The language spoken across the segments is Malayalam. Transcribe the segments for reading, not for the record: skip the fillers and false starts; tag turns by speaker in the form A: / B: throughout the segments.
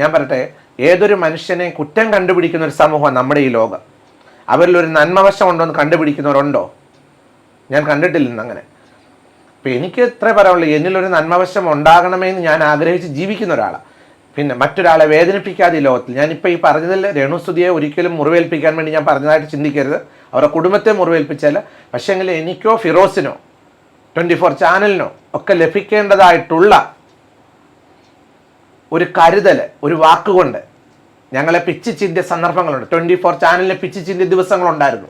A: ഞാൻ പറയട്ടെ, ഏതൊരു മനുഷ്യനെ കുറ്റം കണ്ടുപിടിക്കുന്ന ഒരു സമൂഹമാണ് നമ്മുടെ ഈ ലോകം. അവരിലൊരു നന്മവശം ഉണ്ടോ എന്ന് കണ്ടുപിടിക്കുന്നവരുണ്ടോ? ഞാൻ കണ്ടിട്ടില്ലെന്ന് അങ്ങനെ. അപ്പം എനിക്ക് ഇത്രേ പറയാനുള്ളൂ, എന്നിലൊരു നന്മവശം ഉണ്ടാകണമെന്ന് ഞാൻ ആഗ്രഹിച്ച് ജീവിക്കുന്ന ഒരാളാണ്. പിന്നെ മറ്റൊരാളെ വേദനിപ്പിക്കാതെ ഈ ലോകത്തിൽ. ഞാനിപ്പോൾ ഈ പറഞ്ഞതിൽ രേണുസുതിയെ ഒരിക്കലും മുറിവേൽപ്പിക്കാൻ വേണ്ടി ഞാൻ പറഞ്ഞതായിട്ട് ചിന്തിക്കരുത്. അവരുടെ കുടുംബത്തെ മുറിവേൽപ്പിച്ചാൽ, പക്ഷേങ്കിൽ എനിക്കോ ഫിറോസിനോ 24 ചാനലിനോ ഒക്കെ ലഭിക്കേണ്ടതായിട്ടുള്ള ഒരു കരുതൽ ഒരു വാക്കുകൊണ്ട് ഞങ്ങളെ പിച്ച് ചിന്തിയ സന്ദർഭങ്ങളുണ്ട്. 24 ചാനലിനെ പിച്ച് ചിന്തിയ ദിവസങ്ങളുണ്ടായിരുന്നു.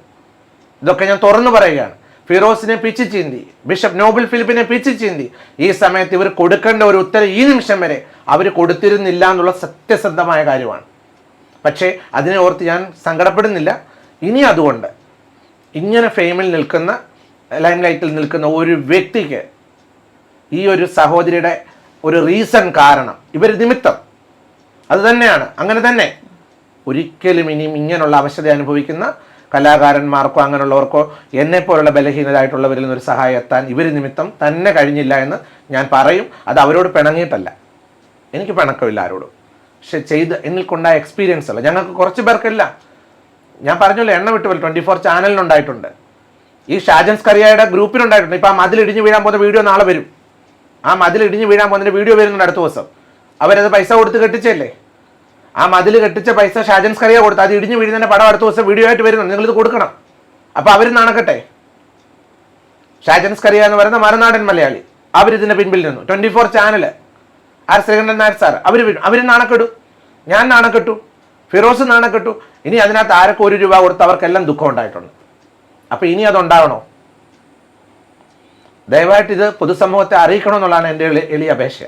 A: ഇതൊക്കെ ഞാൻ തുറന്നു പറയുകയാണ്. ഫിറോസിനെ പിച്ച് ചിന്തി, ബിഷപ്പ് നോബിൾ ഫിലിപ്പിനെ പിച്ച് ചിന്തി. ഈ സമയത്ത് ഇവർ കൊടുക്കേണ്ട ഒരു ഉത്തരം ഈ നിമിഷം വരെ അവർ കൊടുത്തിരുന്നില്ല എന്നുള്ള സത്യസന്ധമായ കാര്യമാണ്. പക്ഷേ അതിനെ ഓർത്ത് ഞാൻ സങ്കടപ്പെടുന്നില്ല. ഇനി അതുകൊണ്ട് ഇങ്ങനെ ഫെയിമിൽ നിൽക്കുന്ന, ലൈം ലൈറ്റിൽ നിൽക്കുന്ന ഒരു വ്യക്തിക്ക് ഈ ഒരു സഹോദരിയുടെ ഒരു റീസൺ കാരണം, ഇവർ നിമിത്തം അത് തന്നെയാണ്. അങ്ങനെ തന്നെ ഒരിക്കലും ഇനിയും ഇങ്ങനെയുള്ള അവശത അനുഭവിക്കുന്ന കലാകാരന്മാർക്കോ അങ്ങനെയുള്ളവർക്കോ എന്നെപ്പോലുള്ള ബലഹീനരായിട്ടുള്ളവരിൽ നിന്നൊരു സഹായം എത്താൻ ഇവർ നിമിത്തം തന്നെ കഴിഞ്ഞില്ല എന്ന് ഞാൻ പറയും. അത് അവരോട് പിണങ്ങിയിട്ടല്ല, എനിക്ക് പിണക്കമില്ല ആരോടും. പക്ഷെ എന്നിൽ കൊണ്ടായ എക്സ്പീരിയൻസ് അല്ല. ഞങ്ങൾക്ക് കുറച്ച് പേർക്കില്ല. ഞാൻ പറഞ്ഞല്ലോ, എണ്ണ വിട്ടുപോലെ 24 ചാനലിനുണ്ടായിട്ടുണ്ട്, ഈ ഷാജൻ സ്കറിയയുടെ ഗ്രൂപ്പിനുണ്ടായിട്ടുണ്ട്. ഇപ്പോൾ ആ മതിലിടിഞ്ഞ് വീഴാൻ പോകുന്ന വീഡിയോ നാളെ വരും. ആ മതിലിടിഞ്ഞ് വീഴാൻ പോകുന്നതിൻ്റെ വീഡിയോ വരുന്നുണ്ട് അടുത്ത ദിവസം. അവരത് പൈസ കൊടുത്ത് കെട്ടിച്ചല്ലേ? ആ മതിൽ കെട്ടിച്ച പൈസ ഷാജൻ സ്കറിയ കൊടുത്ത്, അത് ഇടിഞ്ഞ് വീഴുന്നതിൻ്റെ പടം അടുത്ത ദിവസം വീഡിയോ ആയിട്ട് വരുന്നുണ്ട്. നിങ്ങളിത് കൊടുക്കണം. അപ്പോൾ അവർ നാണക്കട്ടെ. ഷാജൻ സ്കറിയ എന്ന് പറയുന്ന മറുനാടൻ മലയാളി, അവരിതിൻ്റെ പിൻപിൽ നിന്നു. 24 channel, R Sreekandan Nair sir, അവർ നാണക്കെട്ടു, ഞാൻ നാണക്കെട്ടു, ഫിറോസ് നാണക്കെട്ടു. ഇനി അതിനകത്ത് ആരൊക്കെ 1 രൂപ കൊടുത്ത് അവർക്കെല്ലാം ദുഃഖം ഉണ്ടായിട്ടുണ്ട്. അപ്പോൾ ഇനി അതുണ്ടാവണോ? ദയവായിട്ട് ഇത് പൊതുസമൂഹത്തെ അറിയിക്കണമെന്നുള്ളതാണ് എൻ്റെ എളിയ അപേക്ഷ.